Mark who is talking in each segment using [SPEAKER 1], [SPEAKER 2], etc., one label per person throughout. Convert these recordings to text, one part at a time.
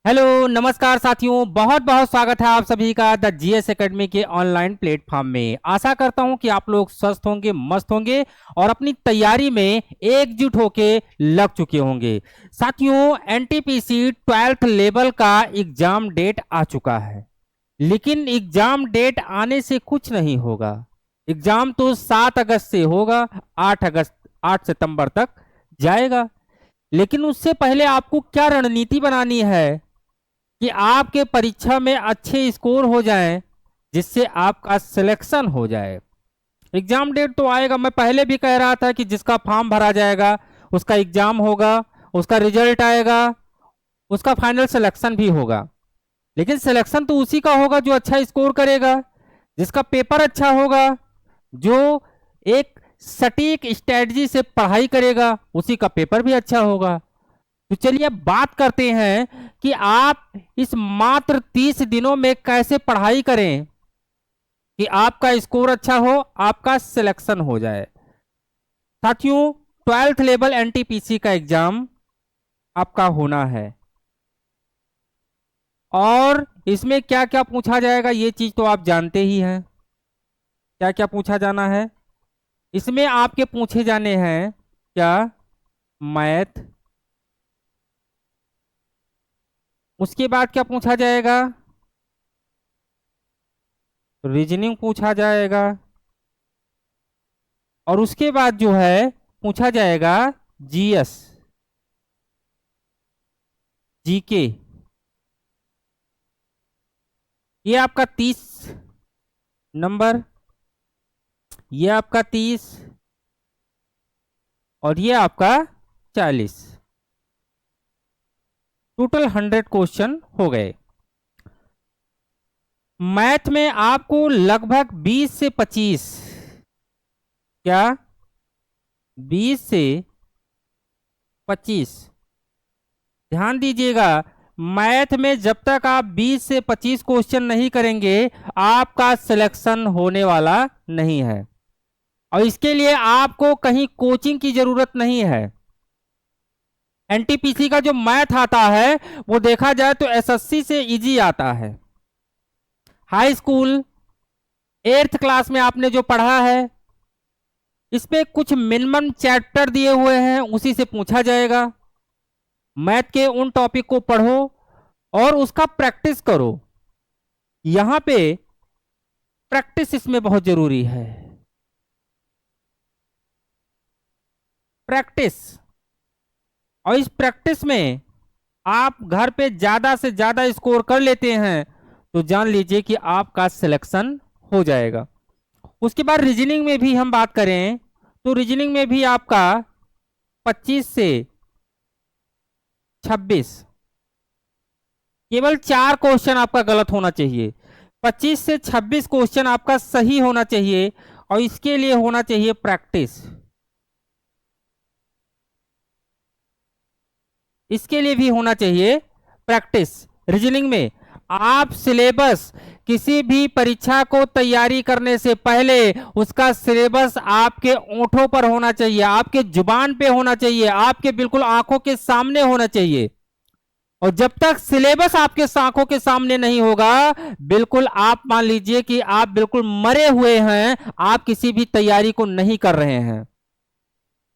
[SPEAKER 1] Hello नमस्कार साथियों, बहुत बहुत स्वागत है आप सभी का द जीएस एकेडमी के ऑनलाइन प्लेटफॉर्म में। आशा करता हूं कि आप लोग स्वस्थ होंगे, मस्त होंगे और अपनी तैयारी में एकजुट होके लग चुके होंगे। साथियों, एनटीपीसी 12th लेवल का एग्जाम डेट आ चुका है, लेकिन एग्जाम डेट आने से कुछ नहीं होगा। एग्जाम तो 7 अगस्त से होगा, 8 सितंबर तक जाएगा। लेकिन उससे पहले आपको क्या रणनीति बनानी है कि आपके परीक्षा में अच्छे स्कोर हो जाएं, जिससे आपका सिलेक्शन हो जाए। एग्जाम डेट तो आएगा, मैं पहले भी कह रहा था कि जिसका फॉर्म भरा जाएगा उसका एग्जाम होगा, उसका रिजल्ट आएगा, उसका फाइनल सिलेक्शन भी होगा। लेकिन सिलेक्शन तो उसी का होगा जो अच्छा स्कोर करेगा, जिसका पेपर अच्छा होगा, जो एक सटीक स्ट्रेटजी से पढ़ाई करेगा, उसी का पेपर भी अच्छा होगा। तो चलिए अब बात करते हैं कि आप इस मात्र 30 दिनों में कैसे पढ़ाई करें कि आपका स्कोर अच्छा हो, आपका सिलेक्शन हो जाए। साथियों, 12th लेवल एनटीपीसी का एग्जाम आपका होना है और इसमें क्या क्या पूछा जाएगा ये चीज तो आप जानते ही हैं। क्या क्या पूछा जाना है इसमें? आपके पूछे जाने हैं क्या? मैथ। उसके बाद क्या पूछा जाएगा? रीजनिंग पूछा जाएगा। और उसके बाद जो है पूछा जाएगा जीएस, जीके। ये आपका 30 नंबर, ये आपका 30 और ये आपका 40। टोटल 100 क्वेश्चन हो गए। मैथ में आपको लगभग 20 से 25, क्या 20 से 25, ध्यान दीजिएगा। मैथ में जब तक आप 20 से 25 क्वेश्चन नहीं करेंगे आपका सिलेक्शन होने वाला नहीं है। और इसके लिए आपको कहीं कोचिंग की जरूरत नहीं है। एनटीपीसी का जो मैथ आता है वो देखा जाए तो एसएससी से इजी आता है। हाई स्कूल 8th क्लास में आपने जो पढ़ा है इस पे कुछ मिनिमम चैप्टर दिए हुए हैं, उसी से पूछा जाएगा। मैथ के उन टॉपिक को पढ़ो और उसका प्रैक्टिस करो। यहां पे प्रैक्टिस इसमें बहुत जरूरी है। प्रैक्टिस। और इस प्रैक्टिस में आप घर पे ज्यादा से ज्यादा स्कोर कर लेते हैं तो जान लीजिए कि आपका सिलेक्शन हो जाएगा। उसके बाद रीजनिंग में भी हम बात करें तो रीजनिंग में भी आपका 25 से 26, केवल 4 क्वेश्चन आपका गलत होना चाहिए। 25 से 26 क्वेश्चन आपका सही होना चाहिए और इसके लिए होना चाहिए प्रैक्टिस। इसके लिए भी होना चाहिए प्रैक्टिस। रीजनिंग में आप सिलेबस, किसी भी परीक्षा को तैयारी करने से पहले उसका सिलेबस आपके ओंठों पर होना चाहिए, आपके जुबान पे होना चाहिए, आपके बिल्कुल आंखों के सामने होना चाहिए। और जब तक सिलेबस आपके आंखों के सामने नहीं होगा, बिल्कुल आप मान लीजिए कि आप बिल्कुल मरे हुए हैं, आप किसी भी तैयारी को नहीं कर रहे हैं।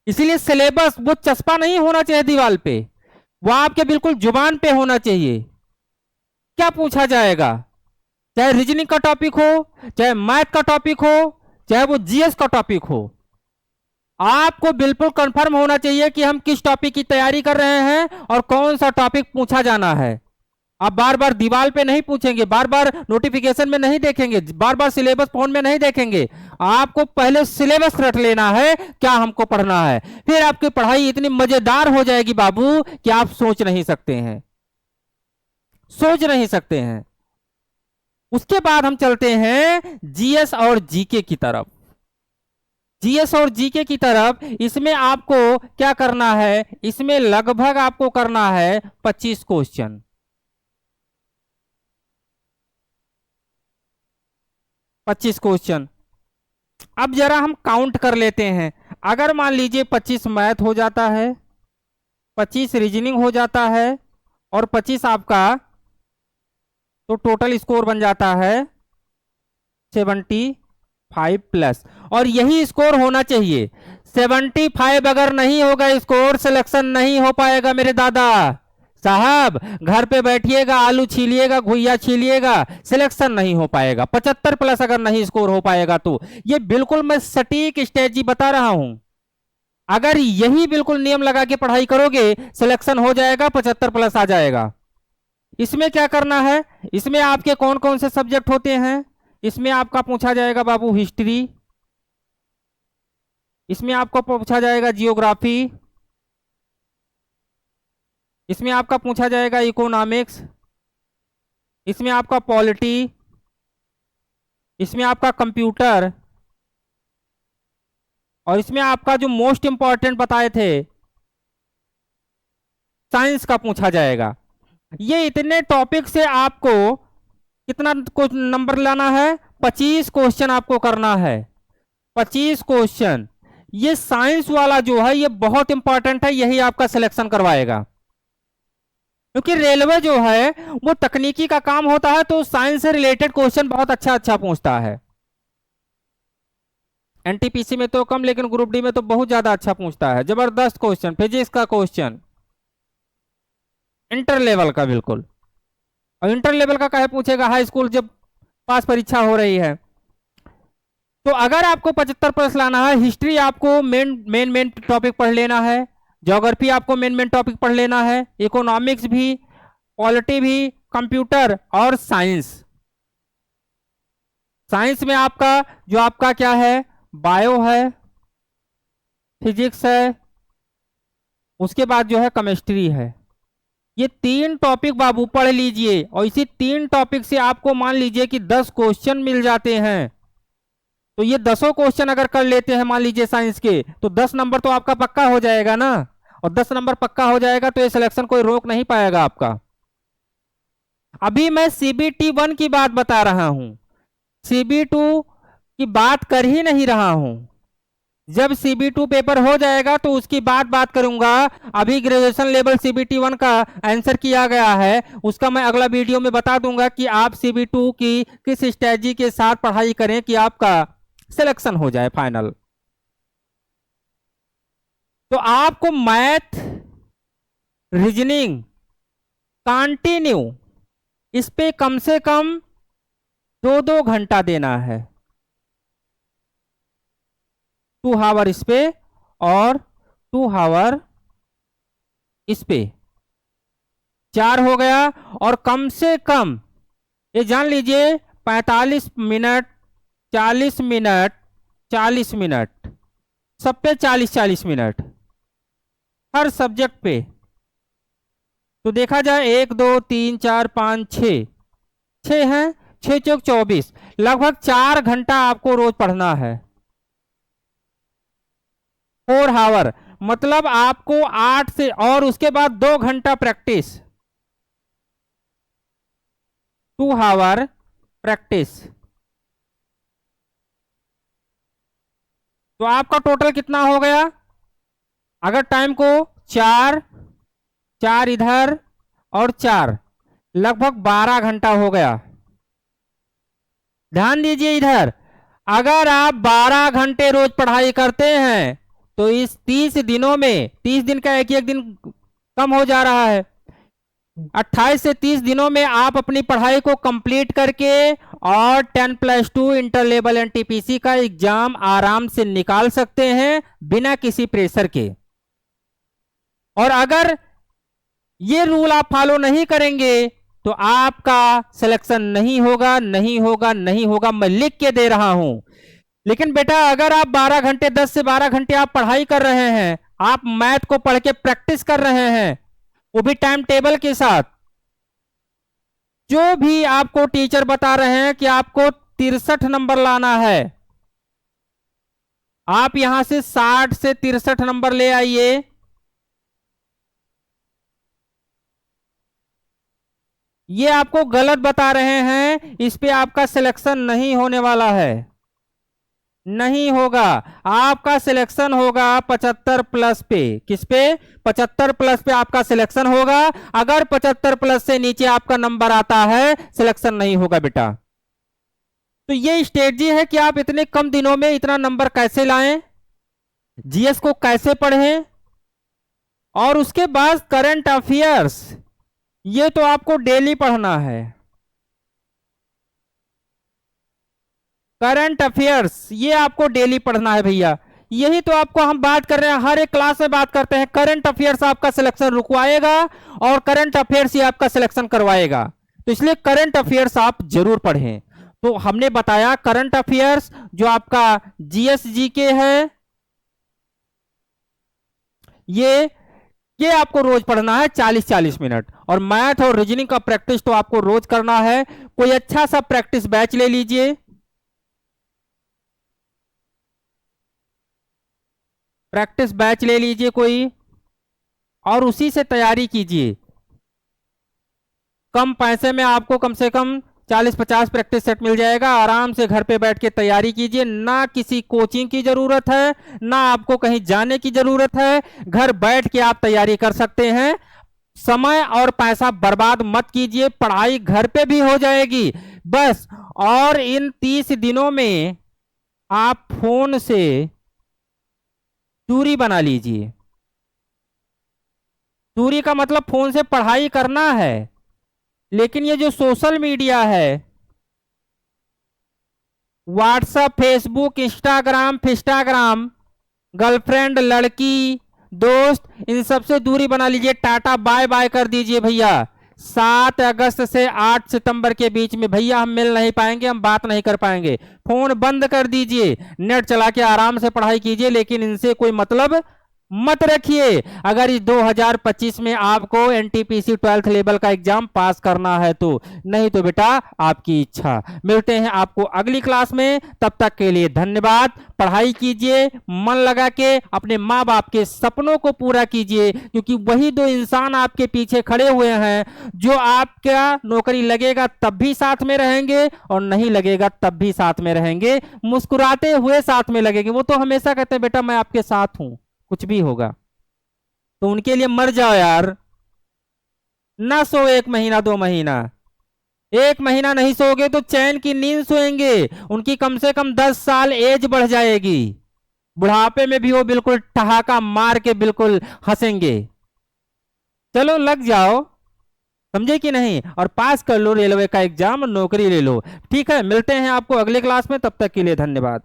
[SPEAKER 1] इसीलिए सिलेबस वो चस्पा नहीं होना चाहिए दीवार पे, वो आपके बिल्कुल जुबान पे होना चाहिए। क्या पूछा जाएगा, चाहे रीजनिंग का टॉपिक हो, चाहे मैथ का टॉपिक हो, चाहे वो जीएस का टॉपिक हो, आपको बिल्कुल कंफर्म होना चाहिए कि हम किस टॉपिक की तैयारी कर रहे हैं और कौन सा टॉपिक पूछा जाना है। आप बार बार दीवार पे नहीं पूछेंगे, बार बार नोटिफिकेशन में नहीं देखेंगे, बार बार सिलेबस फोन में नहीं देखेंगे। आपको पहले सिलेबस रट लेना है, क्या हमको पढ़ना है, फिर आपकी पढ़ाई इतनी मजेदार हो जाएगी बाबू कि आप सोच नहीं सकते हैं, सोच नहीं सकते हैं। उसके बाद हम चलते हैं जीएस और जीके की तरफ। जीएस और जीके की तरफ इसमें आपको क्या करना है, इसमें लगभग आपको करना है 25 क्वेश्चन। 25 क्वेश्चन। अब जरा हम काउंट कर लेते हैं। अगर मान लीजिए 25 मैथ हो जाता है, 25 रीजनिंग हो जाता है और 25 आपका, तो टोटल स्कोर बन जाता है 75 प्लस। और यही स्कोर होना चाहिए। 75 अगर नहीं होगा स्कोर, सिलेक्शन नहीं हो पाएगा मेरे दादा साहब। घर पे बैठिएगा, आलू छीलिएगा, घुइया छीलिएगा, सिलेक्शन नहीं हो पाएगा। 75 प्लस अगर नहीं स्कोर हो पाएगा तो ये बिल्कुल मैं सटीक स्ट्रेटजी बता रहा हूं। अगर यही बिल्कुल नियम लगा के पढ़ाई करोगे, सिलेक्शन हो जाएगा, 75 प्लस आ जाएगा। इसमें क्या करना है, इसमें आपके कौन कौन से सब्जेक्ट होते हैं? इसमें आपका पूछा जाएगा बाबू हिस्ट्री, इसमें आपको पूछा जाएगा जियोग्राफी, इसमें आपका पूछा जाएगा इकोनॉमिक्स, इसमें आपका पॉलिटी, इसमें आपका कंप्यूटर, और इसमें आपका जो मोस्ट इंपॉर्टेंट बताए थे साइंस का पूछा जाएगा। ये इतने टॉपिक से आपको कितना नंबर लाना है? 25 क्वेश्चन आपको करना है। 25 क्वेश्चन। ये साइंस वाला जो है ये बहुत इंपॉर्टेंट है, यही आपका सिलेक्शन करवाएगा। क्योंकि रेलवे जो है वो तकनीकी का काम होता है, तो साइंस से रिलेटेड क्वेश्चन बहुत अच्छा अच्छा पूछता है। एनटीपीसी में तो कम, लेकिन ग्रुप डी में तो बहुत ज्यादा अच्छा पूछता है। जबरदस्त क्वेश्चन, फिजिक्स का क्वेश्चन इंटर लेवल का बिल्कुल। और इंटर लेवल का कहे पूछेगा, हाई स्कूल जब पास परीक्षा हो रही है। तो अगर आपको 75 प्लस लाना है, हिस्ट्री आपको मेन टॉपिक पढ़ लेना है, ज्योग्राफी आपको मेन टॉपिक पढ़ लेना है, इकोनॉमिक्स भी, पॉलिटी भी, कंप्यूटर और साइंस। साइंस में आपका जो आपका क्या है, बायो है, फिजिक्स है, उसके बाद जो है केमिस्ट्री है। ये 3 टॉपिक बाबू पढ़ लीजिए, और इसी 3 टॉपिक से आपको मान लीजिए कि 10 क्वेश्चन मिल जाते हैं। तो ये 10 क्वेश्चन अगर कर लेते हैं मान लीजिए साइंस के, तो 10 नंबर तो आपका पक्का हो जाएगा ना। और 10 नंबर पक्का हो जाएगा तो ये सिलेक्शन कोई रोक नहीं पाएगा आपका। अभी मैं सीबीटी 1 की बात बता रहा हूं, CB2 की बात कर ही नहीं रहा हूं। जब CB2 पेपर हो जाएगा तो उसकी बात करूंगा। अभी ग्रेजुएशन लेवल CBT 1 का आंसर किया गया है, उसका मैं अगला वीडियो में बता दूंगा कि आप CB2 की किस स्ट्रेटजी के साथ पढ़ाई करें कि आपका सिलेक्शन हो जाए फाइनल। तो आपको मैथ, रीजनिंग कंटिन्यू इस पे कम से कम 2-2 घंटा देना है। 2 आवर इस पे और 2 आवर इस पे, 4 हो गया। और कम से कम ये जान लीजिए 45 मिनट, 40 मिनट, 40 मिनट, सब पे 40-40 मिनट हर सब्जेक्ट पे। तो देखा जाए 1 2 3 4 5 6 हैं, 6 चौक 24, लगभग 4 घंटा आपको रोज पढ़ना है। 4 आवर मतलब आपको 8 से, और उसके बाद 2 घंटा प्रैक्टिस, 2 आवर प्रैक्टिस। तो आपका टोटल कितना हो गया? अगर टाइम को 4 4 इधर और 4, लगभग 12 घंटा हो गया। ध्यान दीजिए इधर, अगर आप 12 घंटे रोज पढ़ाई करते हैं तो इस 30 दिनों में, 30 दिन का एक दिन कम हो जा रहा है, 28 से 30 दिनों में आप अपनी पढ़ाई को कंप्लीट करके और 10+2 इंटर लेवल एनटीपीसी का एग्जाम आराम से निकाल सकते हैं बिना किसी प्रेशर के। और अगर ये रूल आप फॉलो नहीं करेंगे तो आपका सिलेक्शन नहीं होगा, नहीं होगा, नहीं होगा, मैं लिख के दे रहा हूं। लेकिन बेटा अगर आप 12 घंटे, 10 से 12 घंटे आप पढ़ाई कर रहे हैं, आप मैथ को पढ़ के प्रैक्टिस कर रहे हैं, वो भी टाइम टेबल के साथ, जो भी आपको टीचर बता रहे हैं कि आपको 63 नंबर लाना है, आप यहां से 60 से 63 नंबर ले आइए। ये आपको गलत बता रहे हैं, इस पे आपका सिलेक्शन नहीं होने वाला है। नहीं होगा। आपका सिलेक्शन होगा 75 प्लस पे। किस पे? 75 प्लस पे आपका सिलेक्शन होगा। अगर 75 प्लस से नीचे आपका नंबर आता है, सिलेक्शन नहीं होगा बेटा। तो ये स्ट्रेटजी है कि आप इतने कम दिनों में इतना नंबर कैसे लाएं, जीएस को कैसे पढ़ें। और उसके बाद करंट अफेयर्स, ये तो आपको डेली पढ़ना है। करंट अफेयर्स ये आपको डेली पढ़ना है भैया। यही तो आपको हम बात कर रहे हैं, हर एक क्लास में बात करते हैं। करंट अफेयर्स आपका सिलेक्शन रुकवाएगा और करंट अफेयर्स ही आपका सिलेक्शन करवाएगा। तो इसलिए करंट अफेयर्स आप जरूर पढ़ें। तो हमने बताया करंट अफेयर्स जो आपका जीएस जीके है, ये आपको रोज पढ़ना है 40-40 मिनट। और मैथ और रीजनिंग का प्रैक्टिस तो आपको रोज करना है। कोई अच्छा सा प्रैक्टिस बैच ले लीजिए, प्रैक्टिस बैच ले लीजिए कोई, और उसी से तैयारी कीजिए। कम पैसे में आपको कम से कम 40-50 प्रैक्टिस सेट मिल जाएगा। आराम से घर पे बैठ के तैयारी कीजिए। ना किसी कोचिंग की जरूरत है, ना आपको कहीं जाने की जरूरत है। घर बैठ के आप तैयारी कर सकते हैं। समय और पैसा बर्बाद मत कीजिए, पढ़ाई घर पे भी हो जाएगी बस। और इन 30 दिनों में आप फोन से दूरी बना लीजिए। दूरी का मतलब फोन से पढ़ाई करना है, लेकिन ये जो सोशल मीडिया है, व्हाट्सएप, फेसबुक, इंस्टाग्राम, फिस्टाग्राम, गर्लफ्रेंड, लड़की, दोस्त, इन सब से दूरी बना लीजिए। टाटा बाय बाय कर दीजिए भैया। 7 अगस्त से 8 सितंबर के बीच में भैया हम मिल नहीं पाएंगे, हम बात नहीं कर पाएंगे। फोन बंद कर दीजिए, नेट चला के आराम से पढ़ाई कीजिए, लेकिन इनसे कोई मतलब मत रखिए। अगर इस 2025 में आपको एनटीपीसी 12th लेवल का एग्जाम पास करना है तो, नहीं तो बेटा आपकी इच्छा। मिलते हैं आपको अगली क्लास में, तब तक के लिए धन्यवाद। पढ़ाई कीजिए, मन लगा के अपने माँ बाप के सपनों को पूरा कीजिए, क्योंकि वही दो इंसान आपके पीछे खड़े हुए हैं जो आपका नौकरी लगेगा तब भी साथ में रहेंगे और नहीं लगेगा तब भी साथ में रहेंगे, मुस्कुराते हुए साथ में लगेंगे। वो तो हमेशा कहते हैं बेटा मैं आपके साथ हूं, कुछ भी होगा। तो उनके लिए मर जाओ यार, ना सो 1 महीना 2 महीना। 1 महीना नहीं सोओगे तो चैन की नींद सोएंगे। उनकी कम से कम 10 साल एज बढ़ जाएगी। बुढ़ापे में भी वो बिल्कुल ठहाका मार के बिल्कुल हंसेंगे। चलो लग जाओ, समझे कि नहीं, और पास कर लो रेलवे का एग्जाम, नौकरी ले लो। ठीक है, मिलते हैं आपको अगले क्लास में, तब तक के लिए धन्यवाद।